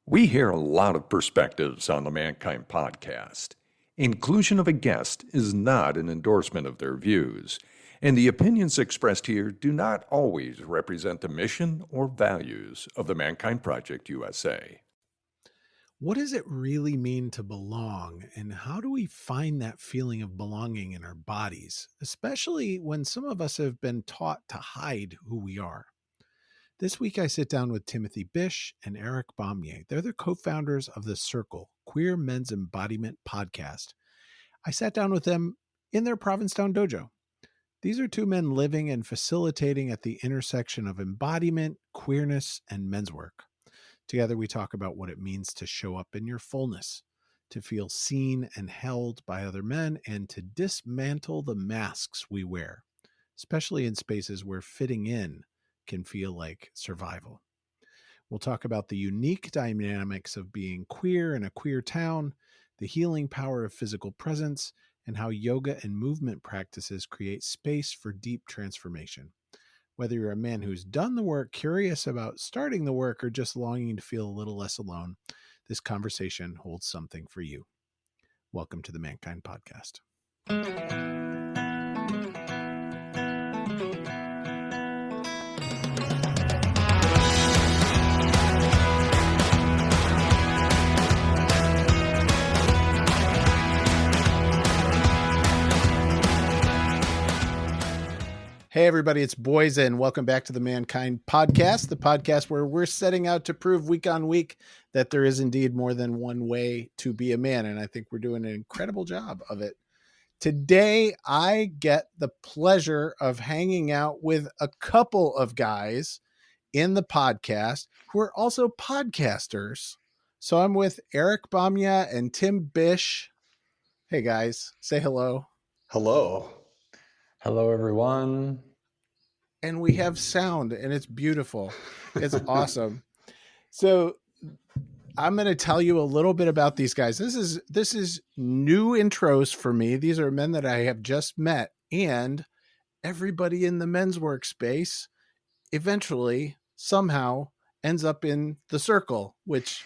We hear a lot of perspectives on the Mankind podcast. Inclusion of a guest is not an endorsement of their views, and the opinions expressed here do not always represent the mission or values of the Mankind Project USA. What does it really mean to belong, and how do we find that feeling of belonging in our bodies, especially when some of us have been taught to hide who we are? This week, I sit down with Timothy Bish and Eric Bomyea. They're the co-founders of The Circle, Queer Men's Embodiment podcast. I sat down with them in their Provincetown dojo. These are two men living and facilitating at the intersection of embodiment, queerness, and men's work. Together, we talk about what it means to show up in your fullness, to feel seen and held by other men, and to dismantle the masks we wear, especially in spaces where fitting in can feel like survival. We'll talk about the unique dynamics of being queer in a queer town, the healing power of physical presence, and how yoga and movement practices create space for deep transformation. Whether you're a man who's done the work, curious about starting the work, or just longing to feel a little less alone, this conversation holds something for you. Welcome to the Mankind Podcast. Hey, everybody, it's Boysen. Welcome back to the Mankind Podcast, the podcast where we're setting out to prove week on week that there is indeed more than one way to be a man. And I think we're doing an incredible job of it. Today, I get the pleasure of hanging out with a couple of guys in the podcast who are also podcasters. So I'm with Eric Bomyea and Tim Bish. Hey, guys, say hello. Hello. Hello, everyone. And we have sound, and it's beautiful. It's awesome. So I'm going to tell you a little bit about these guys. This is new intros for me. These are men that I have just met, and everybody in the men's workspace eventually somehow ends up in the circle, which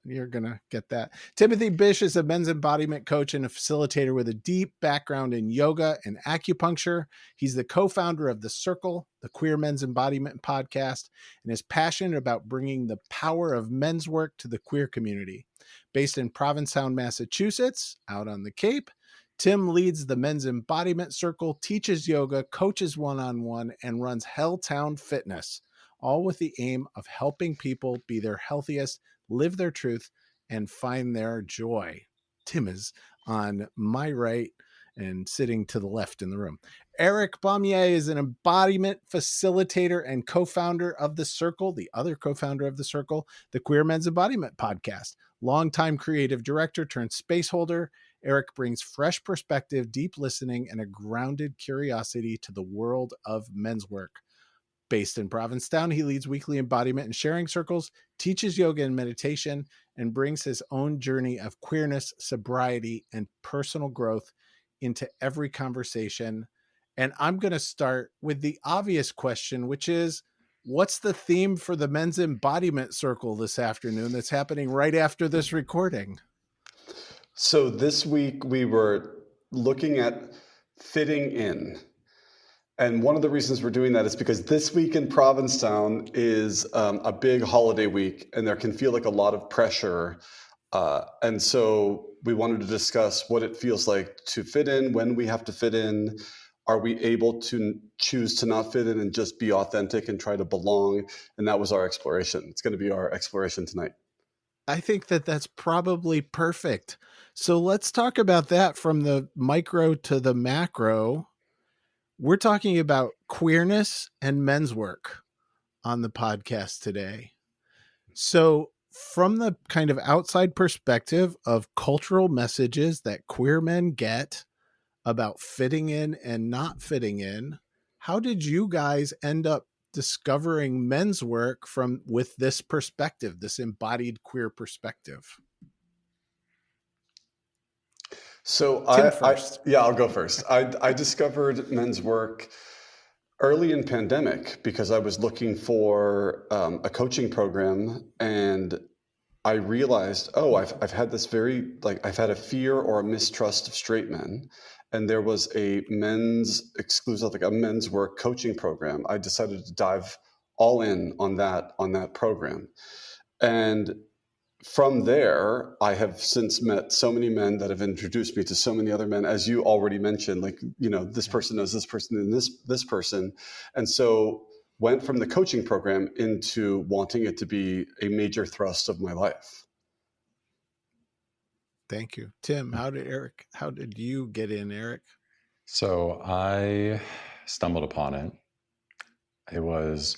you're going to get that. Timothy Bish is a men's embodiment coach and a facilitator with a deep background in yoga and acupuncture. He's the co-founder of The Circle, the Queer Men's Embodiment podcast, and is passionate about bringing the power of men's work to the queer community. Based in Provincetown, Massachusetts, out on the Cape, Tim leads the Men's Embodiment Circle, teaches yoga, coaches one-on-one, and runs Helltown Fitness, all with the aim of helping people be their healthiest, live their truth, and find their joy. Tim is on my right and sitting to the left in the room. Eric Bomyea is an embodiment facilitator and co-founder of The Circle, the other co-founder of The Circle, the Queer Men's Embodiment podcast. Longtime creative director turned space holder, Eric brings fresh perspective, deep listening, and a grounded curiosity to the world of men's work. Based in Provincetown, he leads weekly embodiment and sharing circles, teaches yoga and meditation, and brings his own journey of queerness, sobriety, and personal growth into every conversation. And I'm going to start with the obvious question, which is, what's the theme for the Men's Embodiment Circle this afternoon that's happening right after this recording? So this week we were looking at fitting in. And one of the reasons we're doing that is because this week in Provincetown is a big holiday week, and there can feel like a lot of pressure. And so we wanted to discuss what it feels like to fit in, when we have to fit in. Are we able to choose to not fit in and just be authentic and try to belong? And that was our exploration. It's going to be our exploration tonight. I think that that's probably perfect. So let's talk about that from the micro to the macro. We're talking about queerness and men's work on the podcast today. So from the kind of outside perspective of cultural messages that queer men get about fitting in and not fitting in, how did you guys end up discovering men's work with this perspective, this embodied queer perspective? So I'll go first. I discovered men's work early in pandemic because I was looking for a coaching program, and I realized, oh, I've had this very, like, I've had a fear or a mistrust of straight men. And there was a men's exclusive, like a men's work coaching program. I decided to dive all in on that program. And from there, I have since met so many men that have introduced me to so many other men, as you already mentioned, like, this person knows this person and this person. And so went from the coaching program into wanting it to be a major thrust of my life. Thank you. Tim, how did you get in, Eric? So I stumbled upon it. It was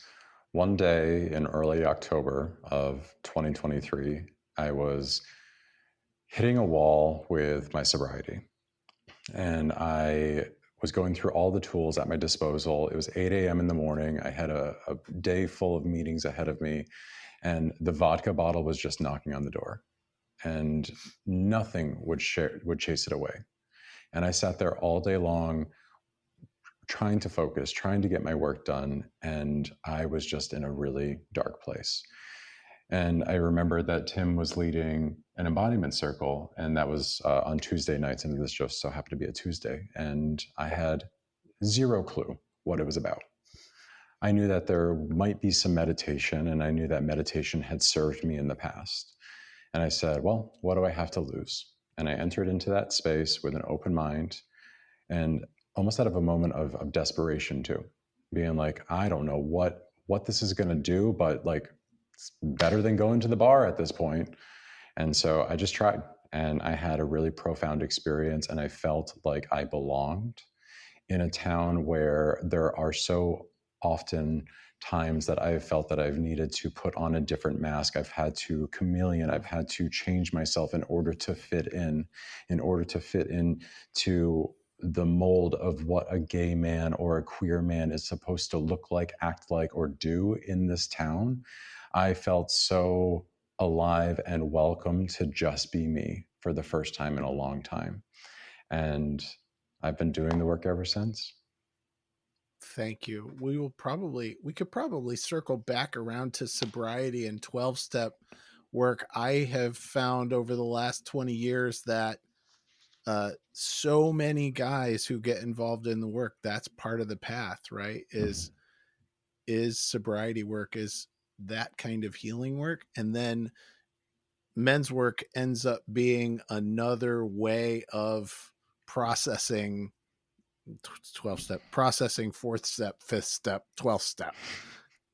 one day in early October of 2023. I was hitting a wall with my sobriety, and I was going through all the tools at my disposal. It was 8 a.m. in the morning. I had a day full of meetings ahead of me, and the vodka bottle was just knocking on the door, and nothing would chase it away. And I sat there all day long trying to focus, trying to get my work done. And I was just in a really dark place. And I remember that Tim was leading an embodiment circle, and that was on Tuesday nights. And this just so happened to be a Tuesday. And I had zero clue what it was about. I knew that there might be some meditation, and I knew that meditation had served me in the past. And I said, well, what do I have to lose? And I entered into that space with an open mind and almost out of a moment of desperation too, being like, I don't know what this is going to do, but like, it's better than going to the bar at this point. And so I just tried, and I had a really profound experience, and I felt like I belonged in a town where there are so often times that I've felt that I've needed to put on a different mask. I've had to chameleon. I've had to change myself in order to fit in to the mold of what a gay man or a queer man is supposed to look like, act like, or do in this town. I felt so alive and welcome to just be me for the first time in a long time. And I've been doing the work ever since. Thank you. We could probably circle back around to sobriety and 12-step work. I have found over the last 20 years that so many guys who get involved in the work, that's part of the path, right? Is sobriety work, is that kind of healing work. And then men's work ends up being another way of processing 12-step, processing 4th step, 5th step, 12th step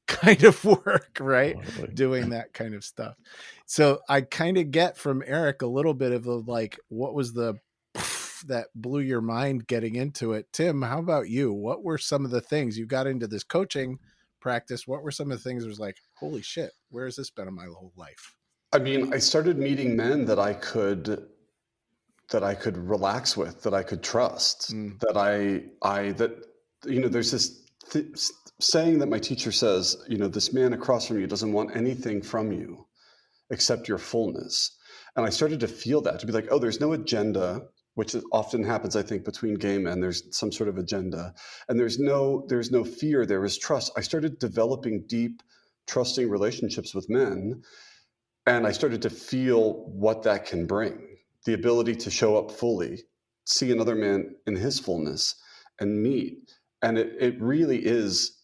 kind of work, right? Totally. Doing that kind of stuff. So I kind of get from Eric a little bit of the, like, what was the that blew your mind getting into it? Tim, how about you? What were some of the things you got into this coaching practice? What were some of the things that was like, holy shit, where has this been in my whole life? I mean, I started meeting men that I could relax with, that I could trust, there's this saying that my teacher says, this man across from you doesn't want anything from you except your fullness. And I started to feel that, to be like, oh, there's no agenda, which often happens, I think, between gay men. There's some sort of agenda, and there's no fear. There is trust. I started developing deep, trusting relationships with men, and I started to feel what that can bring. The ability to show up fully, see another man in his fullness, and meet. And it really is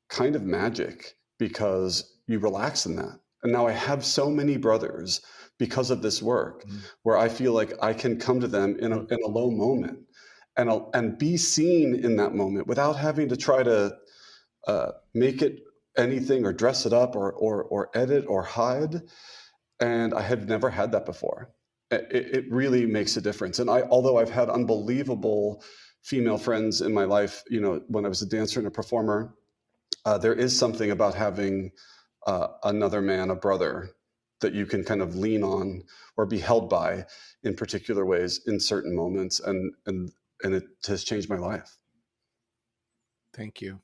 kind of magic, because you relax in that. And now I have so many brothers because of this work, where I feel like I can come to them in a low moment and be seen in that moment without having to try to make it anything or dress it up or edit or hide. And I had never had that before. It really makes a difference. And although I've had unbelievable female friends in my life, when I was a dancer and a performer, there is something about having another man, a brother, that you can kind of lean on or be held by in particular ways in certain moments. And it has changed my life. Thank you.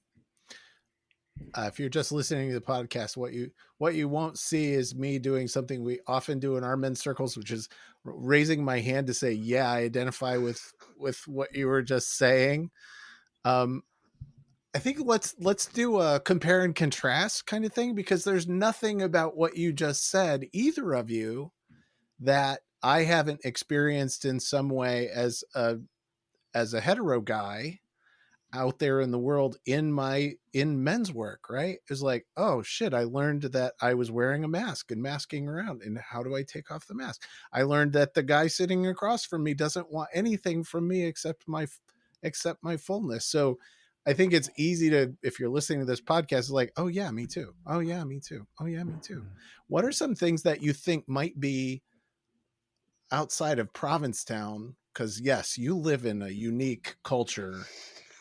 If you're just listening to the podcast, what you won't see is me doing something we often do in our men's circles, which is raising my hand to say, yeah, I identify with what you were just saying. I think let's do a compare and contrast kind of thing, because there's nothing about what you just said, either of you, that I haven't experienced in some way as a hetero guy out there in the world in men's work, right? It's like, oh shit, I learned that I was wearing a mask and masking around, and how do I take off the mask? I learned that the guy sitting across from me doesn't want anything from me except my fullness. So I think it's easy to, if you're listening to this podcast, it's like, oh yeah, me too. Oh yeah, me too. Oh yeah, me too. What are some things that you think might be outside of Provincetown? Because yes, you live in a unique culture.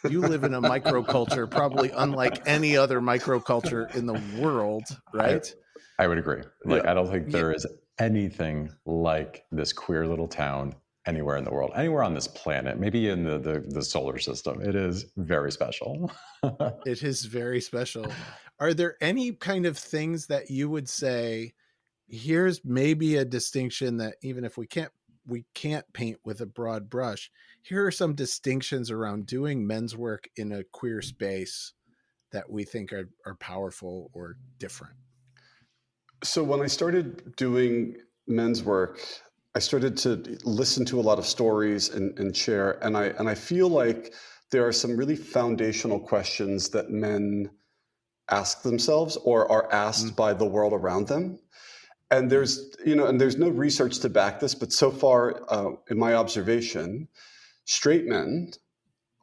You live in a microculture, probably unlike any other microculture in the world, right? I would agree. Like, Yeah. I don't think there is anything like this queer little town anywhere in the world, anywhere on this planet, maybe in the solar system. It is very special. It is very special. Are there any kind of things that you would say, here's maybe a distinction that even if we can't paint with a broad brush, here are some distinctions around doing men's work in a queer space that we think are powerful or different? So when I started doing men's work, I started to listen to a lot of stories and share, and I feel like there are some really foundational questions that men ask themselves or are asked by the world around them. And there's no research to back this, but so far, in my observation, straight men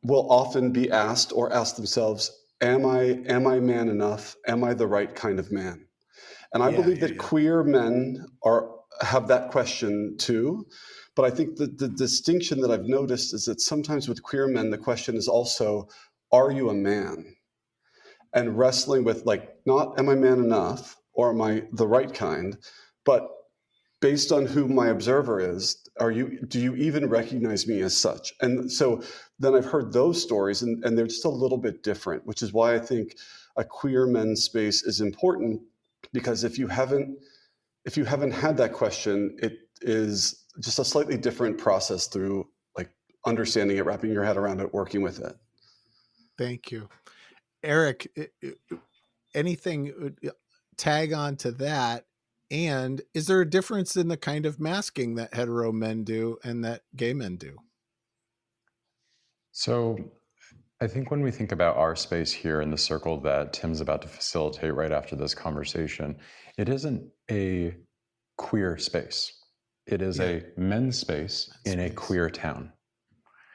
will often be asked or ask themselves, am I man enough? Am I the right kind of man? And I believe that queer men have that question too. But I think that the distinction that I've noticed is that sometimes with queer men, the question is also, are you a man? And wrestling with, like, not am I man enough or am I the right kind, but based on who my observer is, do you even recognize me as such? And so then I've heard those stories, and they're just a little bit different, which is why I think a queer men's space is important, because if you haven't had that question, it is just a slightly different process through, like, understanding it, wrapping your head around it, working with it. Thank you. Eric, anything tag on to that? And is there a difference in the kind of masking that hetero men do and that gay men do? So I think when we think about our space here in the circle that Tim's about to facilitate right after this conversation, it isn't a queer space. It is a men's space in a queer town.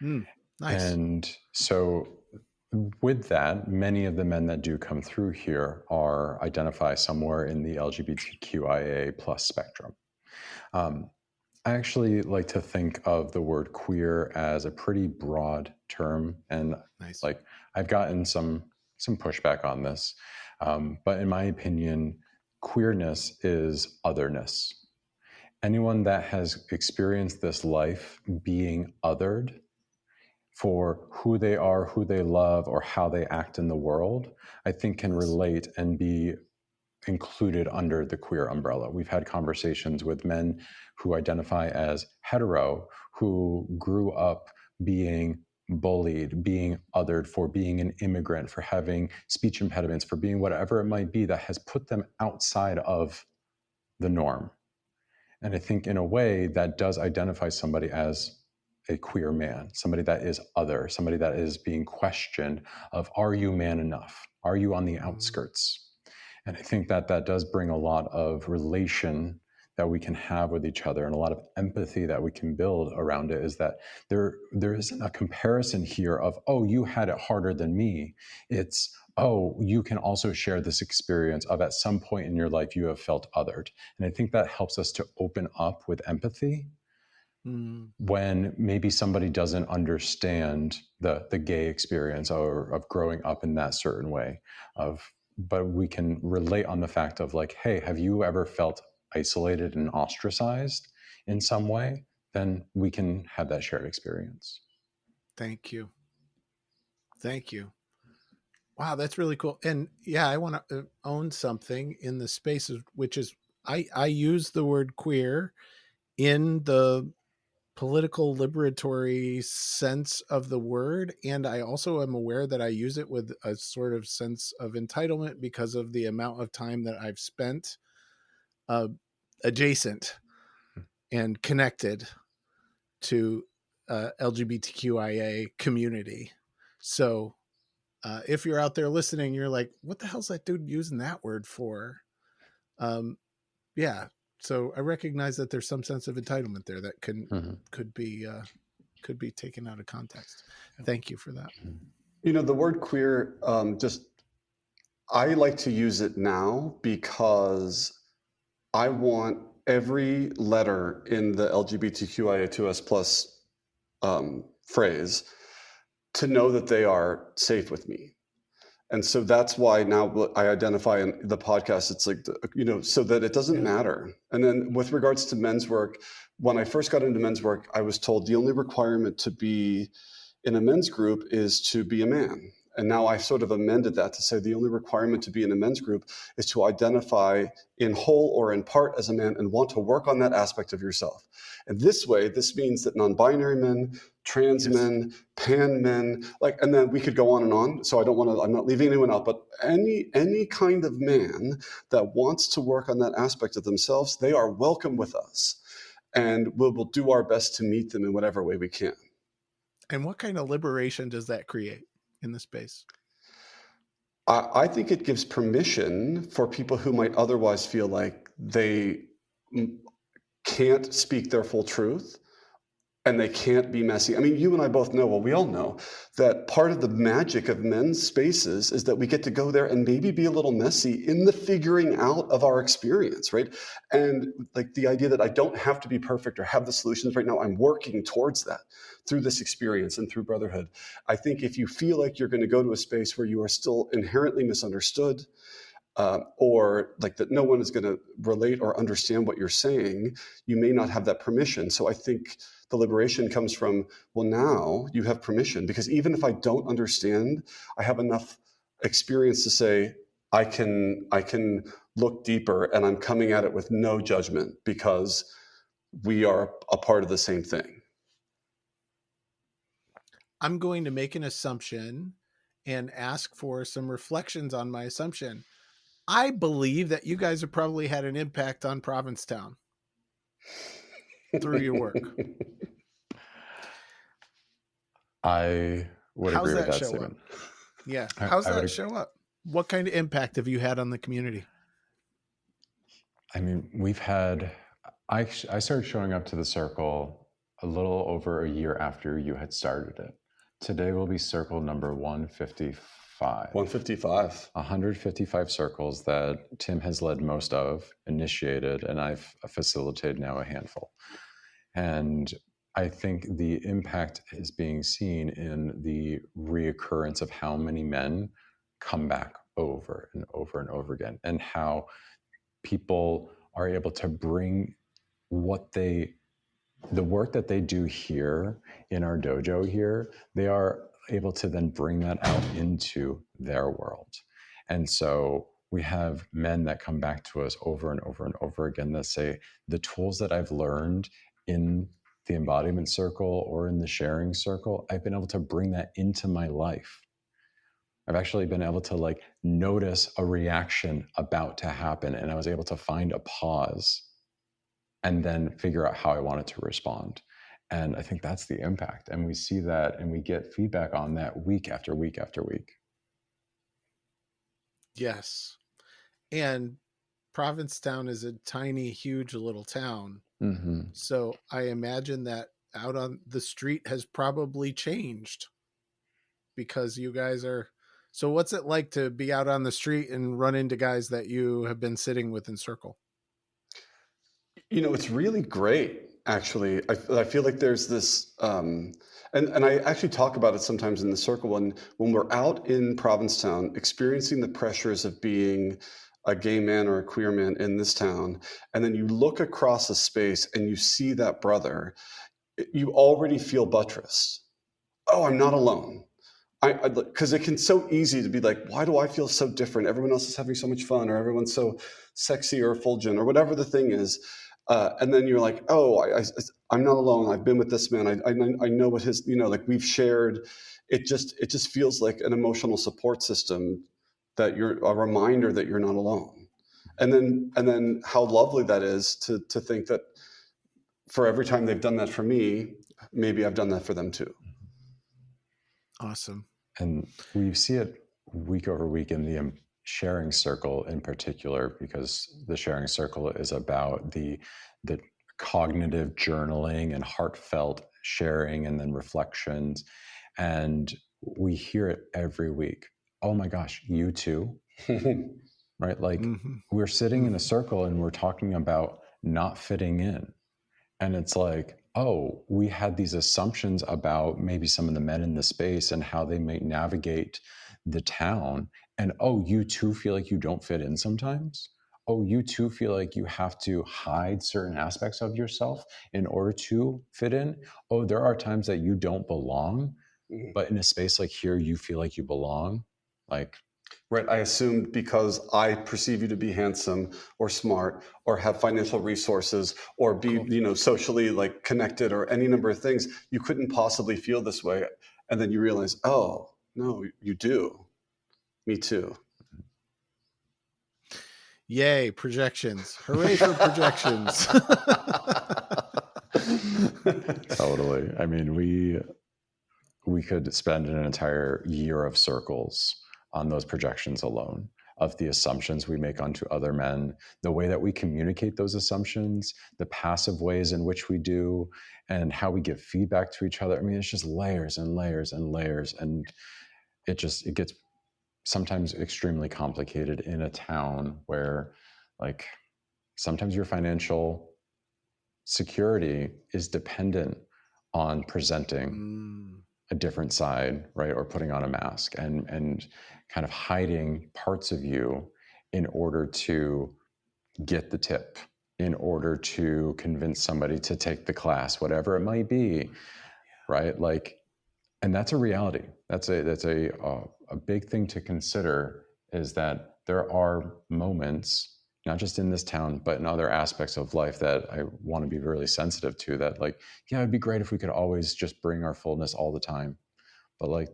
Nice. And so with that, many of the men that do come through here identify somewhere in the LGBTQIA plus spectrum. I actually like to think of the word queer as a pretty broad term, and like, I've gotten some pushback on this, but in my opinion, queerness is otherness. Anyone that has experienced this life being othered for who they are, who they love, or how they act in the world, I think can relate and be included under the queer umbrella. We've had conversations with men who identify as hetero, who grew up being bullied, being othered, for being an immigrant, for having speech impediments, for being whatever it might be that has put them outside of the norm. And I think in a way that does identify somebody as a queer man, somebody that is other, somebody that is being questioned of, are you man enough? Are you on the outskirts? And I think that does bring a lot of relation that we can have with each other, and a lot of empathy that we can build around it, is that there isn't a comparison here of, oh, you had it harder than me. It's, oh, you can also share this experience of, at some point in your life, you have felt othered. And I think that helps us to open up with empathy when maybe somebody doesn't understand the gay experience or of growing up in that certain way but we can relate on the fact of, like, hey, have you ever felt isolated and ostracized in some way? Then we can have that shared experience. Thank you. Wow, that's really cool. And yeah, I want to own something in the spaces, which is, I use the word queer in the political liberatory sense of the word. And I also am aware that I use it with a sort of sense of entitlement because of the amount of time that I've spent adjacent and connected to LGBTQIA community. So if you're out there listening, you're like, what the hell's that dude using that word for? Yeah. So I recognize that there's some sense of entitlement there that could be taken out of context. Thank you for that. You know, the word queer, I like to use it now because I want every letter in the LGBTQIA2S+ phrase to know that they are safe with me. And so that's why now I identify in the podcast, it's like, so that it doesn't matter. And then with regards to men's work, when I first got into men's work, I was told the only requirement to be in a men's group is to be a man. And now I sort of amended that to say the only requirement to be in a men's group is to identify in whole or in part as a man and want to work on that aspect of yourself. And this means that non-binary men, trans men, pan men, and then we could go on and on. So I'm not leaving anyone out, but any kind of man that wants to work on that aspect of themselves, they are welcome with us. And we'll do our best to meet them in whatever way we can. And what kind of liberation does that create in the space? I think it gives permission for people who might otherwise feel like they can't speak their full truth and they can't be messy. I mean, you and I both know, well, we all know that part of the magic of men's spaces is that we get to go there and maybe be a little messy in the figuring out of our experience, right? And like the idea that I don't have to be perfect or have the solutions right now, I'm working towards that through this experience and through brotherhood. I think if you feel like you're going to go to a space where you are still inherently misunderstood, or like that no one is going to relate or understand what you're saying, you may not have that permission. So I think the liberation comes from, well, now you have permission, because even if I don't understand, I have enough experience to say, I can look deeper and I'm coming at it with no judgment because we are a part of the same thing. I'm going to make an assumption and ask for some reflections on my assumption. I believe that you guys have probably had an impact on Provincetown through your work. I would agree with that statement. Yeah. How's that show up? What kind of impact have you had on the community? I mean, I started showing up to the circle a little over a year after you had started it. Today will be circle number 155. 155. 155 circles that Tim has led most of, initiated, and I've facilitated now a handful. And I think the impact is being seen in the reoccurrence of how many men come back over and over and over again, and how people are able to bring the work that they do here in our dojo here, they are able to then bring that out into their world. And so we have men that come back to us over and over and over again that say, the tools that I've learned in the embodiment circle or in the sharing circle, I've been able to bring that into my life. I've actually been able to notice a reaction about to happen, and I was able to find a pause and then figure out how I wanted to respond. And I think that's the impact. And we see that and we get feedback on that week after week after week. Yes. And Provincetown is a tiny, huge little town. Mm-hmm. So I imagine that out on the street has probably changed because you guys are. So what's it like to be out on the street and run into guys that you have been sitting with in circle? It's really great, actually. I feel like there's this, and I actually talk about it sometimes in the circle when we're out in Provincetown, experiencing the pressures of being a gay man or a queer man in this town, and then you look across a space and you see that brother, you already feel buttressed. Oh, I'm not alone. Because it can so easy to be like, why do I feel so different? Everyone else is having so much fun, or everyone's so sexy or effulgent, or whatever the thing is. And then you're like, oh, I'm not alone. I've been with this man. I know what his, like we've shared. It just feels like an emotional support system, that you're a reminder that you're not alone. And then how lovely that is to think that for every time they've done that for me, maybe I've done that for them too. Awesome. And we see it week over week in the sharing circle in particular, because the sharing circle is about the cognitive journaling and heartfelt sharing and then reflections. And we hear it every week. Oh my gosh, you too. Right? Like we're sitting in a circle and we're talking about not fitting in. And it's like, oh, we had these assumptions about maybe some of the men in the space and how they might navigate the town. And oh, you too feel like you don't fit in sometimes. Oh, you too feel like you have to hide certain aspects of yourself in order to fit in. Oh, there are times that you don't belong, but in a space like here, you feel like you belong. Like, right. I assumed because I perceive you to be handsome or smart or have financial resources or be, socially like connected or any number of things, you couldn't possibly feel this way. And then you realize, oh, no, you do. Me too. Yay, projections. Hooray for projections. Totally. I mean, we could spend an entire year of circles on those projections alone, of the assumptions we make onto other men, the way that we communicate those assumptions, the passive ways in which we do, and how we give feedback to each other. I mean, it's just layers and layers and layers. And it gets sometimes extremely complicated in a town where, like, sometimes your financial security is dependent on presenting a different side, right? Or putting on a mask and kind of hiding parts of you in order to get the tip, in order to convince somebody to take the class, whatever it might be, right? Like, and that's a reality. That's a big thing to consider, is that there are moments, not just in this town, but in other aspects of life, that I want to be really sensitive to, that like, yeah, it'd be great if we could always just bring our fullness all the time. But like,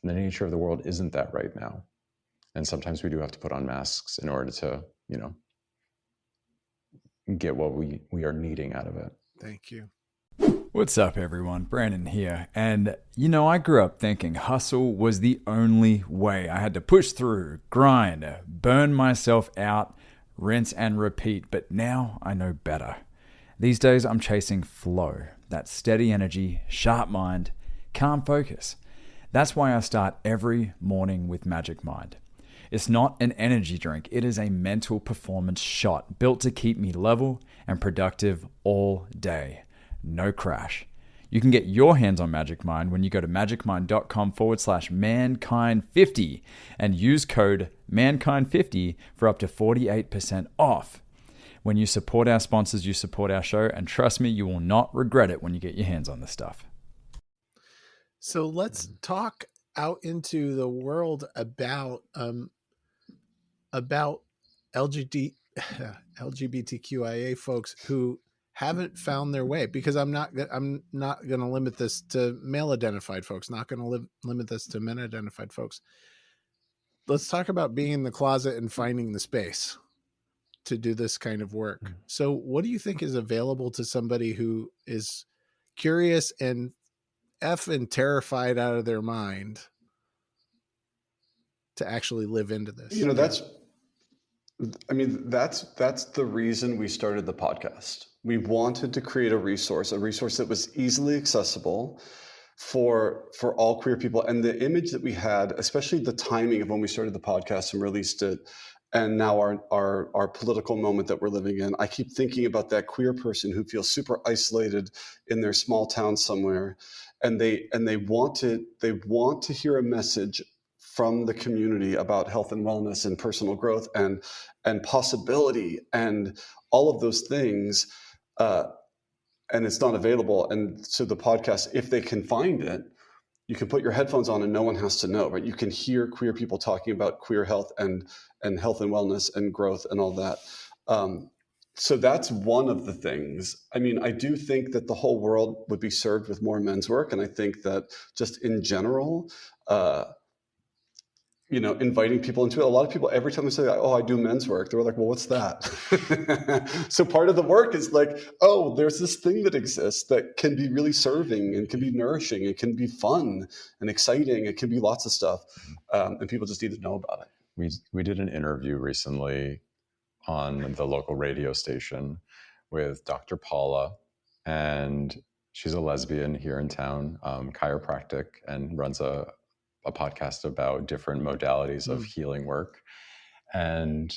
the nature of the world isn't that right now. And sometimes we do have to put on masks in order to, get what we are needing out of it. Thank you. What's up, everyone? Brandon here. And, I grew up thinking hustle was the only way. I had to push through, grind, burn myself out, rinse and repeat. But now I know better. These days I'm chasing flow, that steady energy, sharp mind, calm focus. That's why I start every morning with Magic Mind. It's not an energy drink. It is a mental performance shot built to keep me level and productive all day. No crash. You can get your hands on Magic Mind when you go to magicmind.com/mankind50 and use code mankind50 for up to 48% off. When you support our sponsors, you support our show, and trust me, you will not regret it when you get your hands on this stuff. So let's talk out into the world about LGBTQIA folks who haven't found their way, because I'm not going to limit this to male identified folks, not going to limit this to men identified folks. Let's talk about being in the closet and finding the space to do this kind of work. So what do you think is available to somebody who is curious and effing terrified out of their mind to actually live into this? That's the reason we started the podcast. We wanted to create a resource that was easily accessible for all queer people. And the image that we had, especially the timing of when we started the podcast and released it, and now our political moment that we're living in, I keep thinking about that queer person who feels super isolated in their small town somewhere, and they want to hear a message from the community about health and wellness and personal growth and possibility and all of those things, and it's not available. And so the podcast, if they can find it, you can put your headphones on and no one has to know, right? You can hear queer people talking about queer health and health and wellness and growth and all that. So that's one of the things. I mean, I do think that the whole world would be served with more men's work. And I think that just in general, inviting people into it. A lot of people, every time they say, oh, I do men's work, they're like, well, what's that? So part of the work is like, oh, there's this thing that exists that can be really serving and can be nourishing. It can be fun and exciting. It can be lots of stuff. And people just need to know about it. We did an interview recently on the local radio station with Dr. Paula, and she's a lesbian here in town, chiropractic, and runs a podcast about different modalities of healing work. And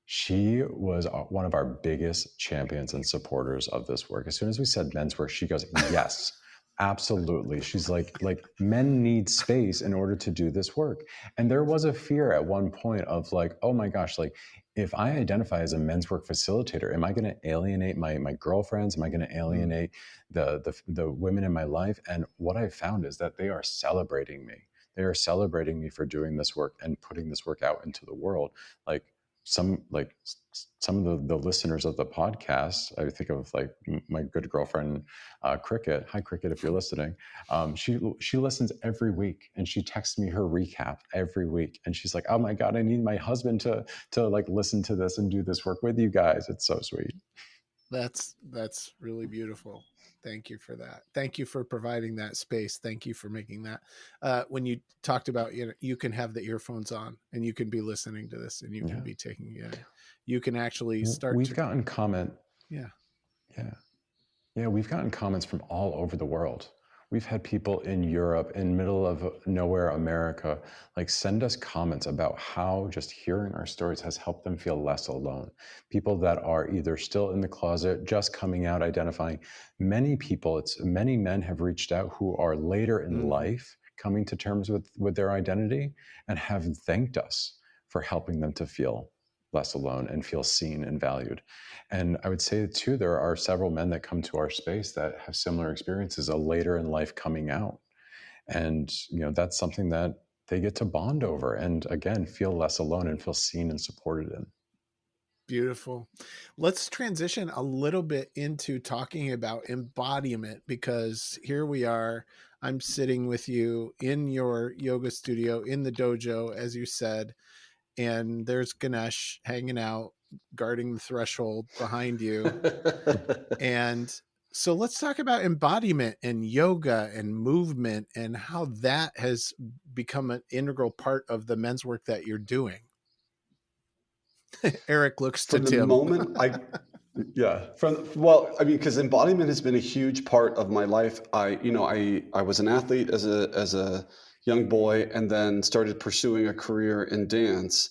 she was one of our biggest champions and supporters of this work. As soon as we said men's work, she goes, yes, absolutely. She's like men need space in order to do this work. And there was a fear at one point of like, oh my gosh, like if I identify as a men's work facilitator, am I going to alienate my girlfriends? Am I going to alienate the women in my life? And what I found is that they are celebrating me. They are celebrating me for doing this work and putting this work out into the world. Like some of the listeners of the podcast, I think of like my good girlfriend, Cricket. Hi, Cricket, if you're listening. She listens every week, and she texts me her recap every week. And she's like, oh my God, I need my husband to like listen to this and do this work with you guys. It's so sweet. That's really beautiful. Thank you for that. Thank you for providing that space. Thank you for making that. When you talked about, you can have the earphones on and you can be listening to this and you can be taking, you can actually start. We've gotten comment. Yeah. We've gotten comments from all over the world. We've had people in Europe, in middle of nowhere America, like send us comments about how just hearing our stories has helped them feel less alone. People that are either still in the closet, just coming out, identifying. Many men have reached out who are later in life coming to terms with their identity and have thanked us for helping them to feel less alone and feel seen and valued. And I would say too, there are several men that come to our space that have similar experiences, a later in life coming out. And, that's something that they get to bond over and again, feel less alone and feel seen and supported in. Beautiful. Let's transition a little bit into talking about embodiment, because here we are. I'm sitting with you in your yoga studio, in the dojo, as you said, and there's Ganesh hanging out, guarding the threshold behind you. And so let's talk about embodiment and yoga and movement and how that has become an integral part of the men's work that you're doing. Eric looks to From the Tim. moment because embodiment has been a huge part of my life. I was an athlete as a young boy, and then started pursuing a career in dance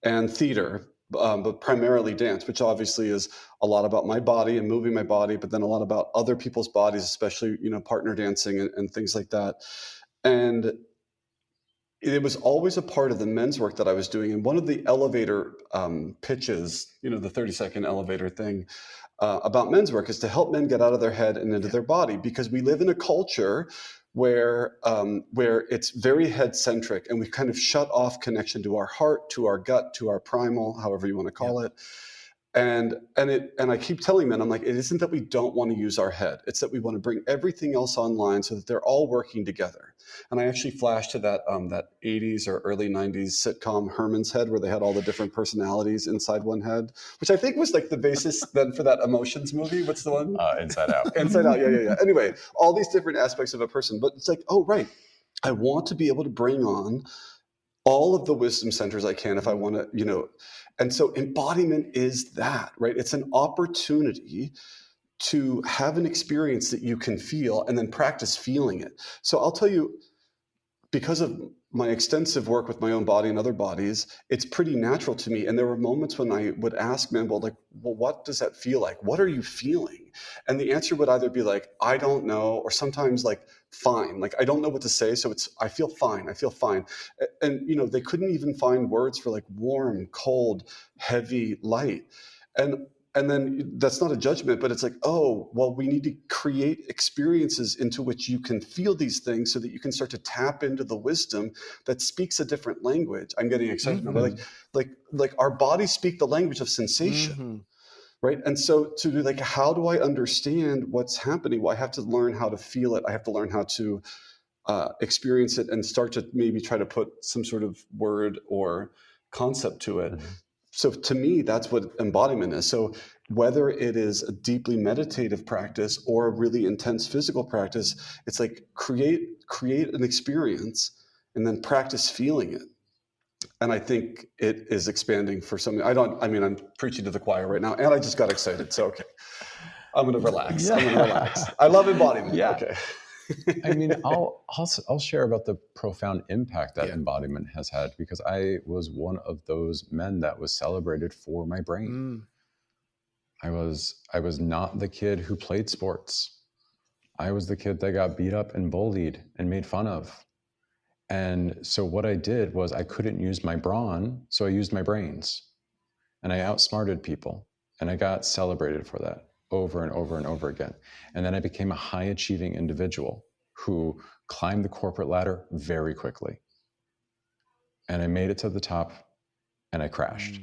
and theater, but primarily dance, which obviously is a lot about my body and moving my body, but then a lot about other people's bodies, especially, partner dancing and things like that. And it was always a part of the men's work that I was doing. And one of the elevator pitches, the 30-second elevator thing about men's work is to help men get out of their head and into their body, because we live in a culture where it's very head-centric, and we kind of shut off connection to our heart, to our gut, to our primal, however you want to call it. And I keep telling men, I'm like, it isn't that we don't want to use our head. It's that we want to bring everything else online so that they're all working together. And I actually flashed to that 80s or early 90s sitcom Herman's Head, where they had all the different personalities inside one head, which I think was like the basis then for that Emotions movie. What's the one? Inside Out. Inside Out, yeah. Anyway, all these different aspects of a person. But it's like, oh, right. I want to be able to bring on all of the wisdom centers I can if I want to, and so embodiment is that, right? It's an opportunity to have an experience that you can feel and then practice feeling it. So I'll tell you, because of my extensive work with my own body and other bodies, it's pretty natural to me. And there were moments when I would ask men, well, what does that feel like? What are you feeling? And the answer would either be like, I don't know, or sometimes like, fine. Like, I don't know what to say. So I feel fine. And, they couldn't even find words for like warm, cold, heavy, light. And then that's not a judgment, but it's like, oh, well, we need to create experiences into which you can feel these things so that you can start to tap into the wisdom that speaks a different language. I'm getting excited. Like our bodies speak the language of sensation. right? And so to do like, how do I understand what's happening? Well, I have to learn how to feel it. I have to learn how to experience it and start to maybe try to put some sort of word or concept to it. Mm-hmm. So to me, that's what embodiment is. So whether it is a deeply meditative practice or a really intense physical practice, it's like create an experience and then practice feeling it. And I think it is expanding for something. I'm preaching to the choir right now, and I just got excited. So, okay, I'm going to relax. I'm going to relax. I love embodiment. Yeah. Okay. I mean, I'll share about the profound impact that Yeah. embodiment has had, because I was one of those men that was celebrated for my brain. I was not the kid who played sports. I was the kid that got beat up and bullied and made fun of. And so what I did was I couldn't use my brawn, so I used my brains. And I outsmarted people, and I got celebrated for that over and over and over again. And then I became a high achieving individual who climbed the corporate ladder very quickly. And I made it to the top, and I crashed.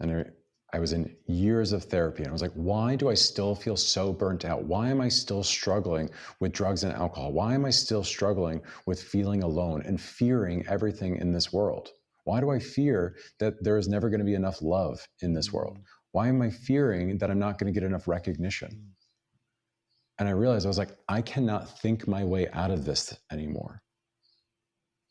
And I was in years of therapy, and I was like, why do I still feel so burnt out? Why am I still struggling with drugs and alcohol? Why am I still struggling with feeling alone and fearing everything in this world? Why do I fear that there is never going to be enough love in this world? Why am I fearing that I'm not going to get enough recognition? And I realized, I was like, I cannot think my way out of this anymore.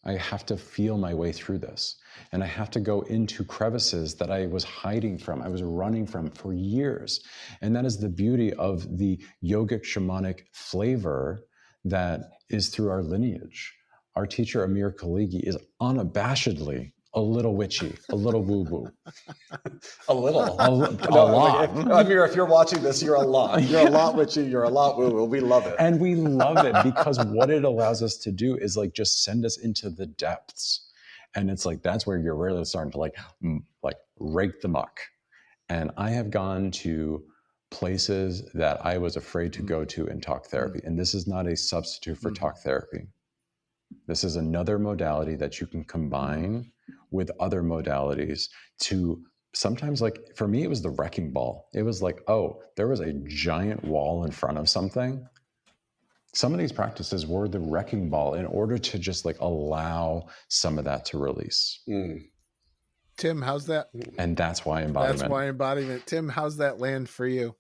I have to feel my way through this. And I have to go into crevices that I was hiding from, I was running from for years. And that is the beauty of the yogic shamanic flavor that is through our lineage. Our teacher, Amir Khaligi, is unabashedly a little witchy, a little woo-woo. A little. A lot. Amir, if you're watching this, you're a lot. You're a lot witchy. You're a lot woo-woo. We love it. And we love it because what it allows us to do is like just send us into the depths. And it's like, that's where you're really starting to like rake the muck. And I have gone to places that I was afraid to go to in talk therapy. And this is not a substitute for talk therapy. This is another modality that you can combine with other modalities to sometimes, like for me, it was the wrecking ball. It was like, oh, there was a giant wall in front of something. Some of these practices were the wrecking ball in order to just like allow some of that to release. Tim, how's that? And that's why embodiment. That's why embodiment. Tim, how's that land for you?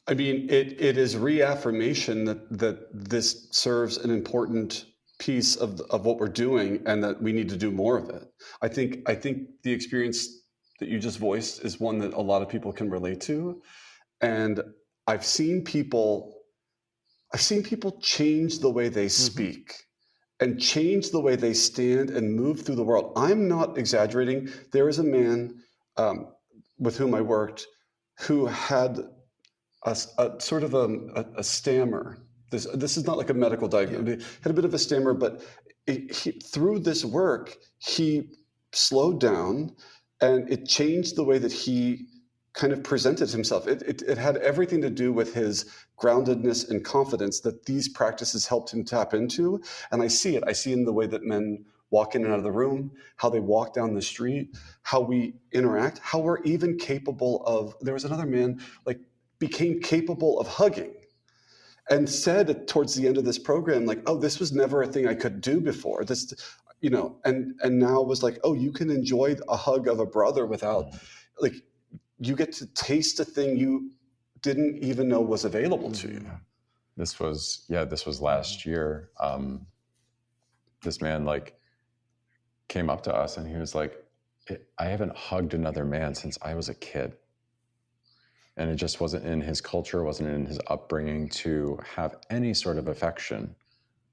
I mean, it is reaffirmation that this serves an important piece of what we're doing, and that we need to do more of it. I think the experience that you just voiced is one that a lot of people can relate to, and I've seen people change the way they speak and change the way they stand and move through the world. I'm not exaggerating. There is a man with whom I worked who had a sort of a stammer. This is not like a medical diagnosis. He had a bit of a stammer, but through this work, he slowed down, and it changed the way that he kind of presented himself. It had everything to do with his groundedness and confidence that these practices helped him tap into. And I see it. I see in the way that men walk in and out of the room, how they walk down the street, how we interact, how we're even capable of. There was another man, like, became capable of hugging and said towards the end of this program, like, oh, this was never a thing I could do before. This, and now was like, oh, you can enjoy a hug of a brother without, like, you get to taste a thing you didn't even know was available to you. This was last year. This man like came up to us and he was like, I haven't hugged another man since I was a kid. And it just wasn't in his culture, wasn't in his upbringing to have any sort of affection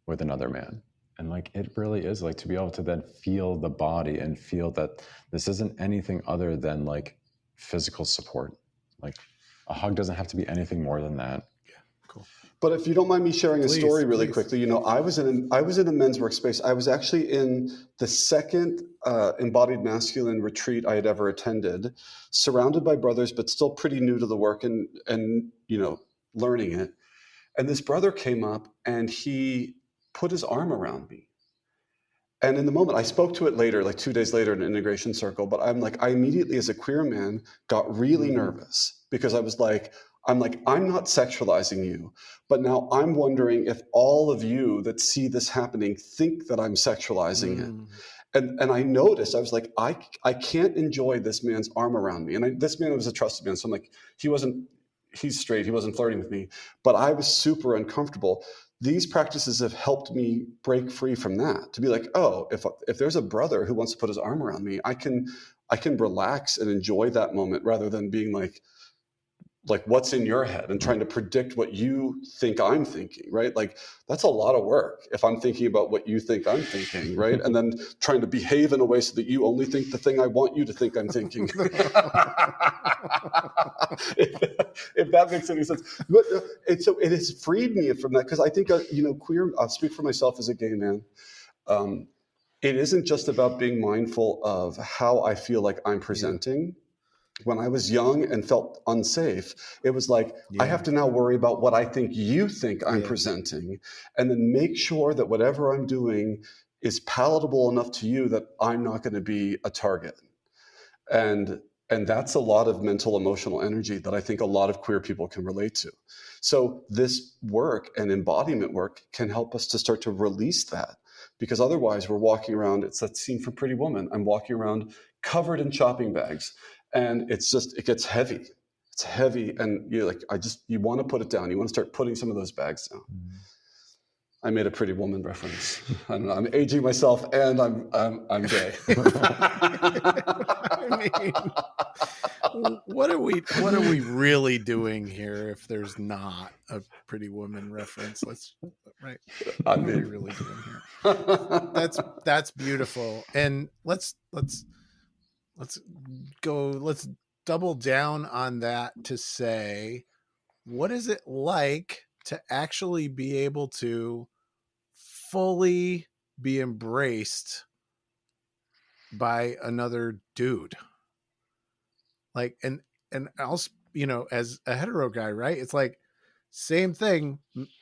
with another man. And like, it really is like to be able to then feel the body and feel that this isn't anything other than like physical support. Like a hug doesn't have to be anything more than that. Yeah, cool. But if you don't mind me sharing a story really quickly, I was in a men's workspace. I was actually in the second embodied masculine retreat I had ever attended, surrounded by brothers, but still pretty new to the work and learning it. And this brother came up and he put his arm around me. And in the moment, I spoke to it later, like 2 days later in an integration circle, but I'm like, I immediately as a queer man got really nervous because I'm not sexualizing you, but now I'm wondering if all of you that see this happening think that I'm sexualizing it. And I noticed, I was like, I can't enjoy this man's arm around me. And this man was a trusted man. So I'm like, he's straight, he wasn't flirting with me, but I was super uncomfortable. These practices have helped me break free from that, to be like, oh, if there's a brother who wants to put his arm around me, I can relax and enjoy that moment rather than being like what's in your head and trying to predict what you think I'm thinking, right? Like that's a lot of work if I'm thinking about what you think I'm thinking, right? And then trying to behave in a way so that you only think the thing I want you to think I'm thinking. if that makes any sense. But so it has freed me from that because I think, queer, I'll speak for myself as a gay man. It isn't just about being mindful of how I feel like I'm presenting. When I was young and felt unsafe, it was like, I have to now worry about what I think you think I'm presenting, and then make sure that whatever I'm doing is palatable enough to you that I'm not going to be a target. And that's a lot of mental, emotional energy that I think a lot of queer people can relate to. So this work and embodiment work can help us to start to release that. Because otherwise we're walking around, it's that scene from Pretty Woman. I'm walking around covered in shopping bags. And it gets heavy. It's heavy, and you're like, you want to put it down. You want to start putting some of those bags down. I made a Pretty Woman reference. I don't know. I'm aging myself, and I'm gay. I mean, what are we really doing here if there's not a Pretty Woman reference? Right. What are we really doing here? That's beautiful. And let's double down on that to say, what is it like to actually be able to fully be embraced by another dude? Like, and I'll, as a hetero guy, right? It's like, same thing.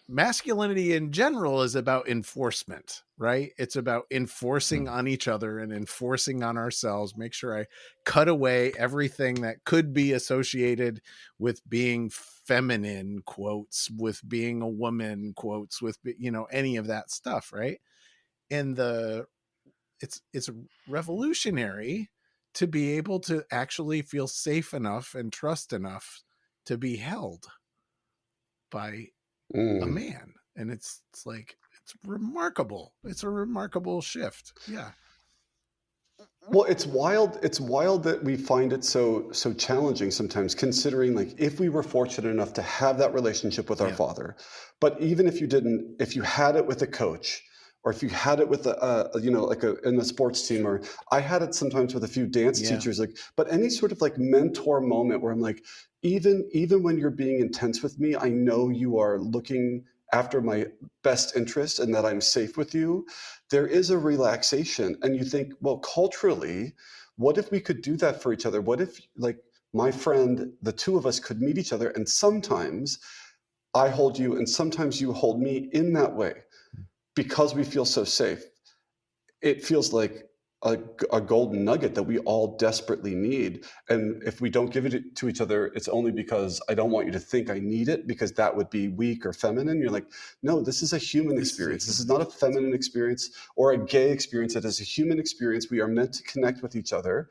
Masculinity in general is about enforcement, right? It's about enforcing on each other and enforcing on ourselves. Make sure I cut away everything that could be associated with being feminine, quotes, with being a woman, quotes, with, any of that stuff, right? And it's revolutionary to be able to actually feel safe enough and trust enough to be held by a man. And it's remarkable. It's a remarkable shift. Yeah. Well, it's wild that we find it so challenging sometimes, considering like if we were fortunate enough to have that relationship with our father, but even if you didn't, if you had it with a coach, or if you had it with in the sports team, or I had it sometimes with a few dance teachers, but any sort of like mentor moment where I'm like, even when you're being intense with me, I know you are looking after my best interest and that I'm safe with you. There is a relaxation. And you think, well, culturally, what if we could do that for each other? What if, like, my friend, the two of us could meet each other, and sometimes I hold you and sometimes you hold me in that way because we feel so safe. It feels like a golden nugget that we all desperately need. And if we don't give it to each other, it's only because I don't want you to think I need it, because that would be weak or feminine. You're like, no, this is a human experience. This is not a feminine experience or a gay experience. It is a human experience. We are meant to connect with each other.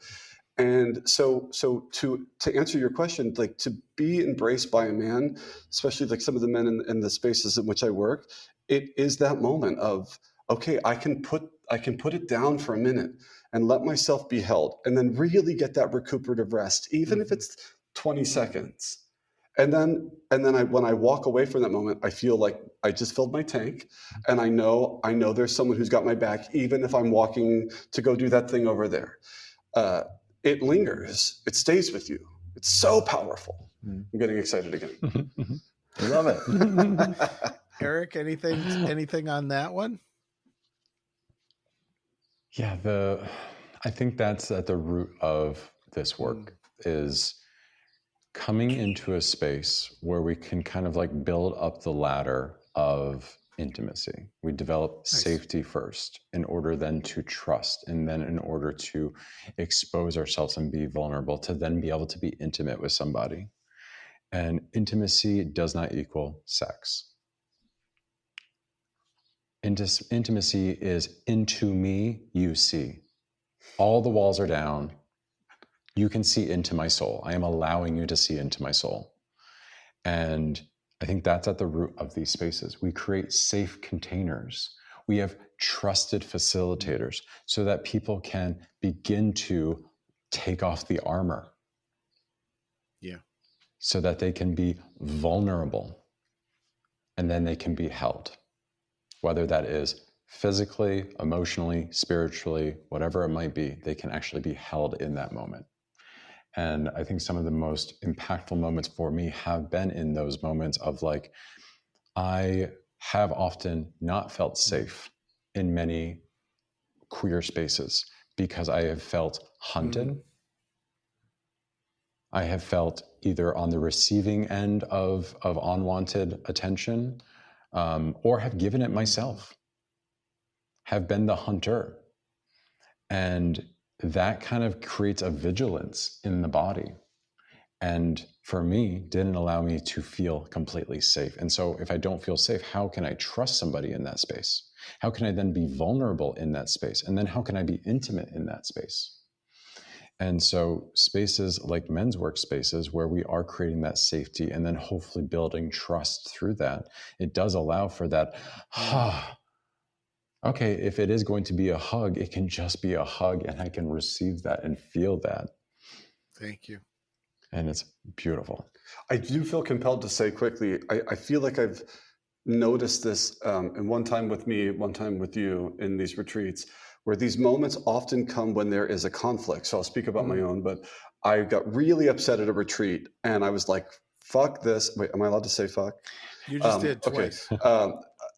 And so to answer your question, like, to be embraced by a man, especially like some of the men in the spaces in which I work, it is that moment of, okay, I can put it down for a minute and let myself be held, and then really get that recuperative rest, even if it's 20 seconds. And then when I walk away from that moment, I feel like I just filled my tank, and I know there's someone who's got my back, even if I'm walking to go do that thing over there. It lingers. It stays with you. It's so powerful. I'm getting excited again. I love it. Eric, anything on that one? Yeah, I think that's at the root of this work, is coming into a space where we can kind of like build up the ladder of intimacy. We develop Nice. safety first in order then to trust, and then in order to expose ourselves and be vulnerable, to then be able to be intimate with somebody. And intimacy does not equal sex. Intimacy is into me, you see. All the walls are down. You can see into my soul. I am allowing you to see into my soul. And I think that's at the root of these spaces. We create safe containers. We have trusted facilitators so that people can begin to take off the armor. Yeah. So that they can be vulnerable, and then they can be held. Whether that is physically, emotionally, spiritually, whatever it might be, they can actually be held in that moment. And I think some of the most impactful moments for me have been in those moments of like, I have often not felt safe in many queer spaces because I have felt hunted. I have felt either on the receiving end of unwanted attention, or have given it myself, have been the hunter. And that kind of creates a vigilance in the body. And for me, didn't allow me to feel completely safe. And so if I don't feel safe, how can I trust somebody in that space? How can I then be vulnerable in that space? And then how can I be intimate in that space? And so spaces like men's workspaces where we are creating that safety and then hopefully building trust through that, it does allow for that, okay, if it is going to be a hug, it can just be a hug and I can receive that and feel that. Thank you. And it's beautiful. I do feel compelled to say quickly, I feel like I've noticed this, and one time with me, one time with you in these retreats, where these moments often come when there is a conflict. So I'll speak about my own, but I got really upset at a retreat and I was like, fuck this. Wait, am I allowed to say fuck? You just did twice. Okay.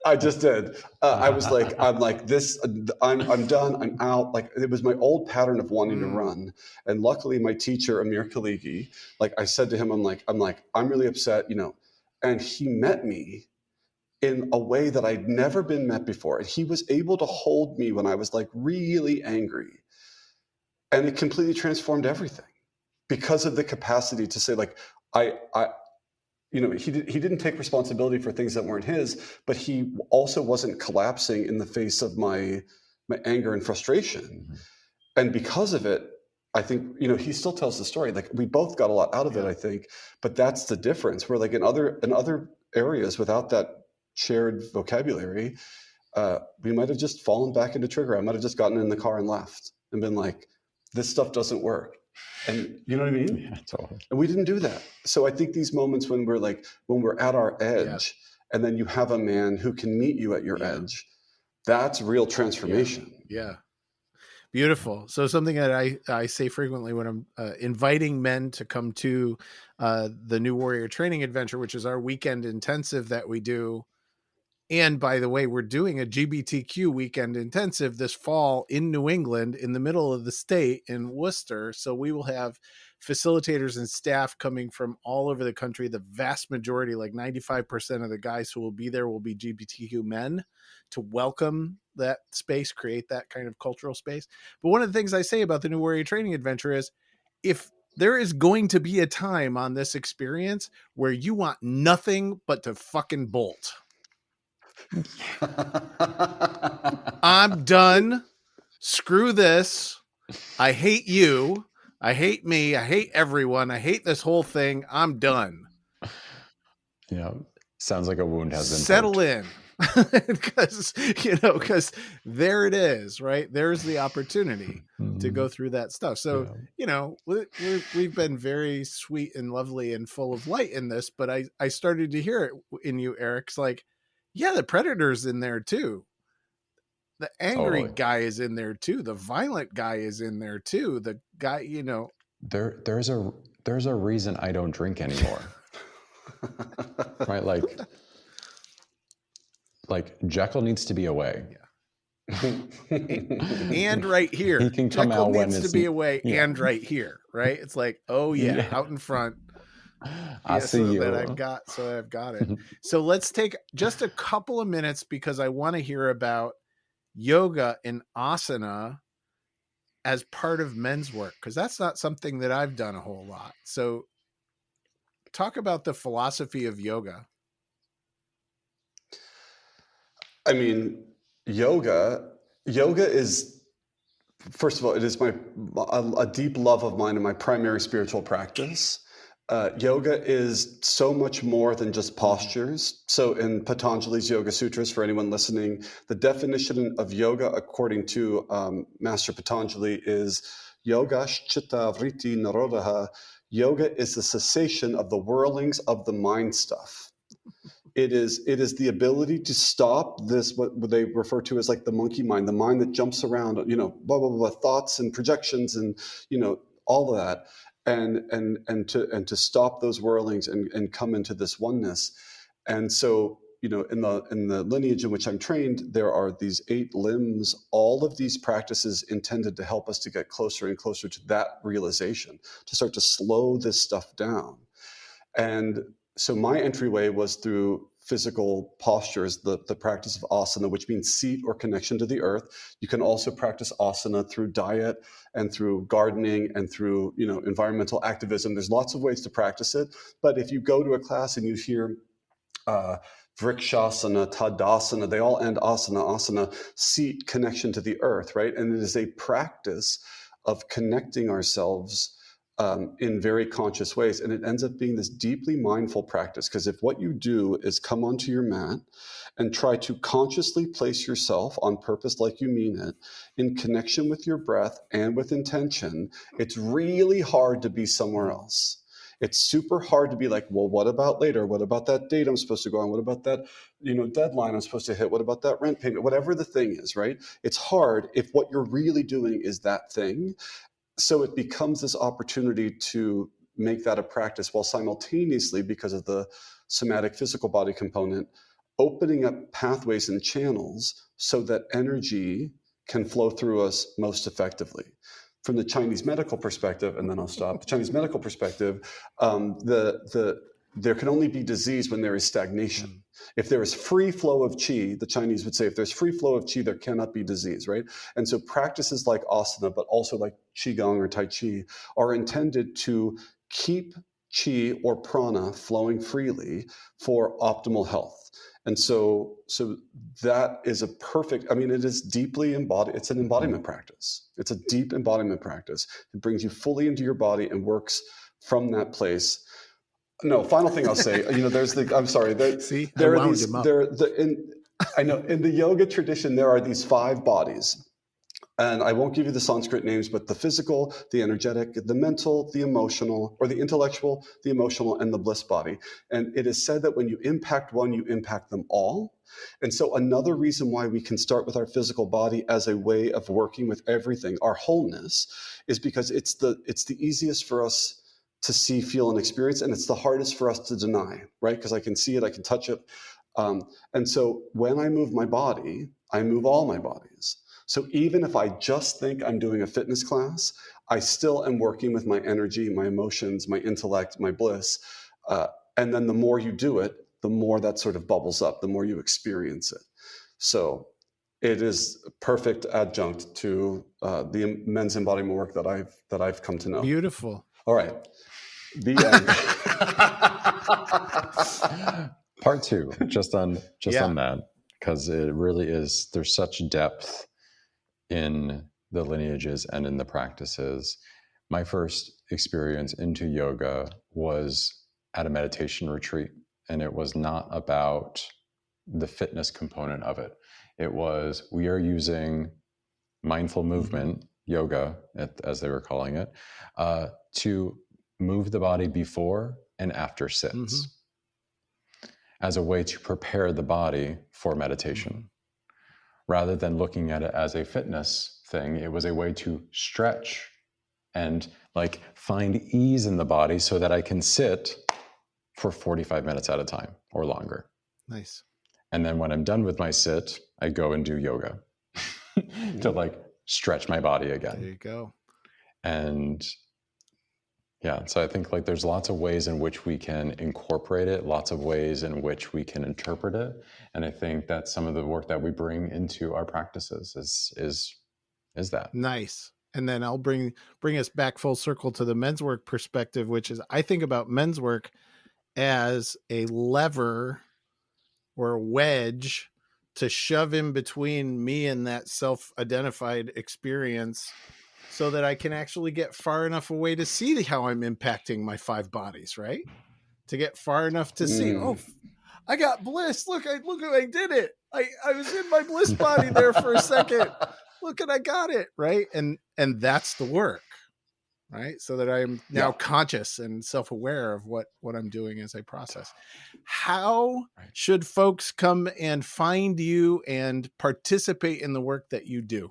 I just did. I was like, I'm like this, I'm done. I'm out. Like it was my old pattern of wanting to run. And luckily my teacher, Amir Khaligi, like I said to him, I'm really upset, and he met me in a way that I'd never been met before. And he was able to hold me when I was like really angry. And it completely transformed everything because of the capacity to say like, he didn't take responsibility for things that weren't his, but he also wasn't collapsing in the face of my anger and frustration. And because of it, I think, he still tells the story. Like we both got a lot out of it, I think, but that's the difference. Where like in other areas without that shared vocabulary, we might have just fallen back into trigger. I might have just gotten in the car and left and been like, this stuff doesn't work. And you know what I mean? Yeah, totally. And we didn't do that. So I think these moments when we're at our edge, and then you have a man who can meet you at your edge, that's real transformation. Yeah. Beautiful. So something that I say frequently when I'm inviting men to come to the New Warrior Training Adventure, which is our weekend intensive that we do. And by the way, we're doing a GBTQ weekend intensive this fall in New England, in the middle of the state in Worcester. So we will have facilitators and staff coming from all over the country. The vast majority, like 95% of the guys who will be there will be GBTQ men to welcome that space, create that kind of cultural space. But one of the things I say about the New Warrior Training Adventure is if there is going to be a time on this experience where you want nothing but to fucking bolt. I'm done. Screw this. I hate you. I hate me. I hate everyone. I hate this whole thing. I'm done. Yeah. Sounds like a wound has been settle in. Because there it is, right? There's the opportunity to go through that stuff. So, we've been very sweet and lovely and full of light in this, but I started to hear it in you, Eric. It's like, yeah, the predator's in there too. The angry guy is in there too. The violent guy is in there too. The guy, there's a reason I don't drink anymore. Right? Like Jekyll needs to be away. Yeah. And right here. He can come Jekyll out when needs it's to be away and right here, right? It's like, out in front. I see you. That I've got it. So let's take just a couple of minutes because I want to hear about yoga and asana as part of men's work, because that's not something that I've done a whole lot. So talk about the philosophy of yoga. I mean, yoga is, first of all, it is a deep love of mine and my primary spiritual practice. Yoga is so much more than just postures. So in Patanjali's Yoga Sutras, for anyone listening, the definition of yoga, according to Master Patanjali, is yogash-chitta vritti nirodha. Yoga is the cessation of the whirlings of the mind stuff. It is the ability to stop this, what they refer to as like the monkey mind, the mind that jumps around, blah, blah, blah, thoughts and projections and, all of that. And to stop those whirlings and come into this oneness. And so, in the lineage in which I'm trained, there are these 8 limbs, all of these practices intended to help us to get closer and closer to that realization, to start to slow this stuff down. And so my entryway was through physical postures, the practice of asana, which means seat or connection to the earth. You can also practice asana through diet and through gardening and through, environmental activism. There's lots of ways to practice it. But if you go to a class and you hear vrikshasana, tadasana, they all end asana, seat, connection to the earth, right? And it is a practice of connecting ourselves in very conscious ways. And it ends up being this deeply mindful practice, because if what you do is come onto your mat and try to consciously place yourself on purpose like you mean it, in connection with your breath and with intention, it's really hard to be somewhere else. It's super hard to be like, well, what about later? What about that date I'm supposed to go on? What about that, deadline I'm supposed to hit? What about that rent payment? Whatever the thing is, right? It's hard if what you're really doing is that thing. So it becomes this opportunity to make that a practice while simultaneously, because of the somatic physical body component, opening up pathways and channels so that energy can flow through us most effectively. From the Chinese medical perspective, and then I'll stop. The Chinese medical perspective, there can only be disease when there is stagnation. If there is free flow of qi, the Chinese would say, if there's free flow of qi, there cannot be disease, right? And so practices like asana, but also like qigong or tai chi, are intended to keep qi or prana flowing freely for optimal health. And so that is a perfect, it is deeply embodied. It's an embodiment practice. It's a deep embodiment practice. It brings you fully into your body and works from that place. No, final thing I'll say, there's the, I'm sorry. See, there are these, I know in the yoga tradition, there are these 5 bodies. And I won't give you the Sanskrit names, but the physical, the energetic, the mental, the emotional, or the intellectual, the emotional, and the bliss body. And it is said that when you impact one, you impact them all. And so another reason why we can start with our physical body as a way of working with everything, our wholeness, is because it's the easiest for us to see, feel, and experience, and it's the hardest for us to deny, right? Because I can see it, I can touch it. And so when I move my body, I move all my bodies. So even if I just think I'm doing a fitness class, I still am working with my energy, my emotions, my intellect, my bliss. And then the more you do it, the more that sort of bubbles up, the more you experience it. So it is a perfect adjunct to the men's embodiment work that I've come to know. Beautiful. All right. The end. Part 2, just on that, because it really is, there's such depth in the lineages and in the practices. My first experience into yoga was at a meditation retreat, and it was not about the fitness component of it. It was, we are using mindful movement, yoga, as they were calling it, to move the body before and after sits, as a way to prepare the body for meditation. Rather than looking at it as a fitness thing, it was a way to stretch and find ease in the body so that I can sit for 45 minutes at a time or longer. Nice. And then when I'm done with my sit, I go and do yoga to stretch my body again. There you go. And Yeah, so I think like there's lots of ways in which we can incorporate it, lots of ways in which we can interpret it, and I think that's some of the work that we bring into our practices is that. Nice. And then I'll bring us back full circle to the men's work perspective, which is I think about men's work as a lever or a wedge to shove in between me and that self-identified experience so that I can actually get far enough away to see how I'm impacting my 5 bodies, right? To get far enough to see, oh, I got bliss. Look, I did it. I was in my bliss body there for a second. Look, and I got it, right? And that's the work, right? So that I'm now conscious and self-aware of what I'm doing as I process. How should folks come and find you and participate in the work that you do?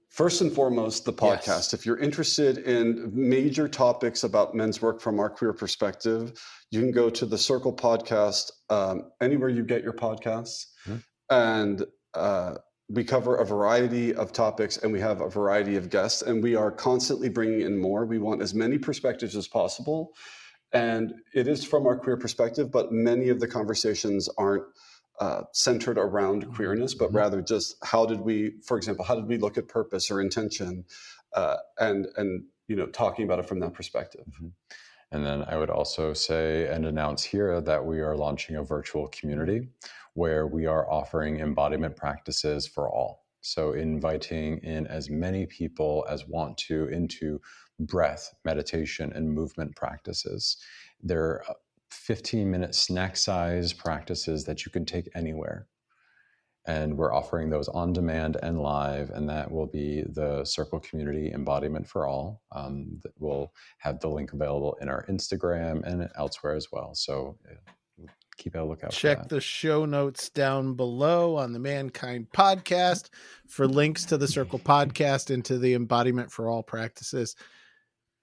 First and foremost, the podcast. Yes. If you're interested in major topics about men's work from our queer perspective, you can go to the Circle podcast, anywhere you get your podcasts. Mm-hmm. And we cover a variety of topics and we have a variety of guests and we are constantly bringing in more. We want as many perspectives as possible. And it is from our queer perspective, but many of the conversations aren't centered around queerness, but rather just how did we look at purpose or intention, and talking about it from that perspective. Mm-hmm. And then I would also say and announce here that we are launching a virtual community where we are offering embodiment practices for all. So inviting in as many people as want to into breath, meditation, and movement practices. They're 15-minute snack size practices that you can take anywhere. And we're offering those on demand and live, and that will be the Circle Community Embodiment for All. That will have the link available in our Instagram and elsewhere as well. So keep a lookout. Check the show notes down below on the Mankind podcast for links to the Circle podcast and to the Embodiment for All practices.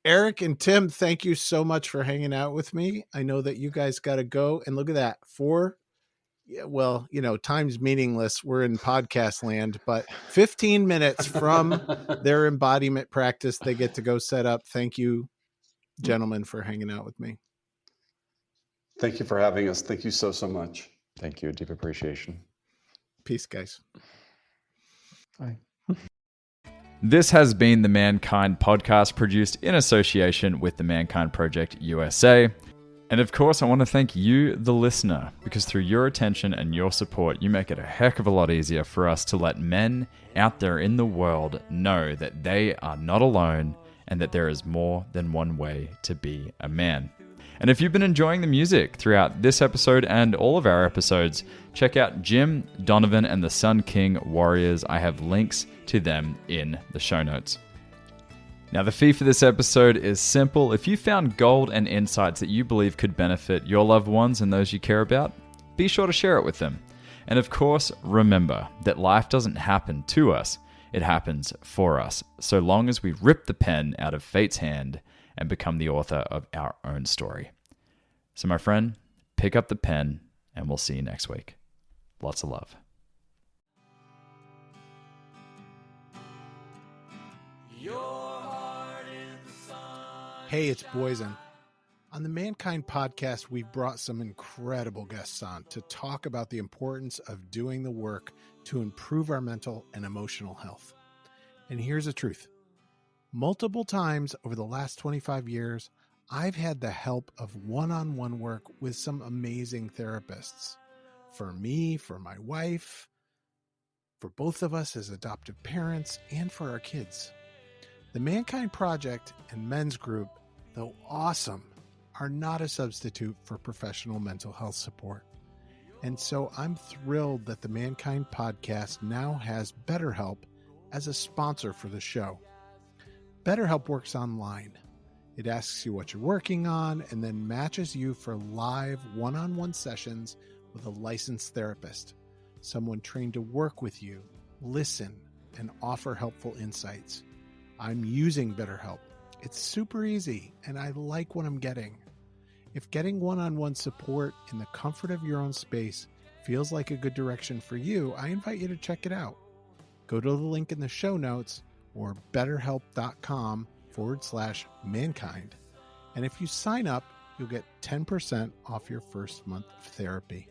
Eric and Tim, thank you so much for hanging out with me. I know that you guys got to go, and look at that. Time's meaningless. We're in podcast land, but 15 minutes from their embodiment practice, they get to go set up. Thank you, gentlemen, for hanging out with me. Thank you for having us. Thank you so much. Thank you. Deep appreciation. Peace, guys. Bye. This has been the Mankind podcast, produced in association with the Mankind Project USA. And of course, I want to thank you, the listener, because through your attention and your support, you make it a heck of a lot easier for us to let men out there in the world know that they are not alone and that there is more than one way to be a man. And if you've been enjoying the music throughout this episode and all of our episodes, check out Jim, Donovan, and the Sun King Warriors. I have links to them in the show notes. Now, the fee for this episode is simple. If you found gold and insights that you believe could benefit your loved ones and those you care about, be sure to share it with them. And of course, remember that life doesn't happen to us, it happens for us, so long as we rip the pen out of fate's hand and become the author of our own story. So my friend, pick up the pen and we'll see you next week. Lots of love. Hey, it's Boysen. On the Mankind podcast, we've brought some incredible guests on to talk about the importance of doing the work to improve our mental and emotional health. And here's the truth. Multiple times over the last 25 years, I've had the help of one-on-one work with some amazing therapists. For me, for my wife, for both of us as adoptive parents, and for our kids. The Mankind Project and Men's Group, though awesome, are not a substitute for professional mental health support. And so I'm thrilled that the Mankind Podcast now has BetterHelp as a sponsor for the show. BetterHelp works online. It asks you what you're working on and then matches you for live one-on-one sessions with a licensed therapist, someone trained to work with you, listen, and offer helpful insights. I'm using BetterHelp. It's super easy, and I like what I'm getting. If getting one-on-one support in the comfort of your own space feels like a good direction for you, I invite you to check it out. Go to the link in the show notes or betterhelp.com/mankind. And if you sign up, you'll get 10% off your first month of therapy.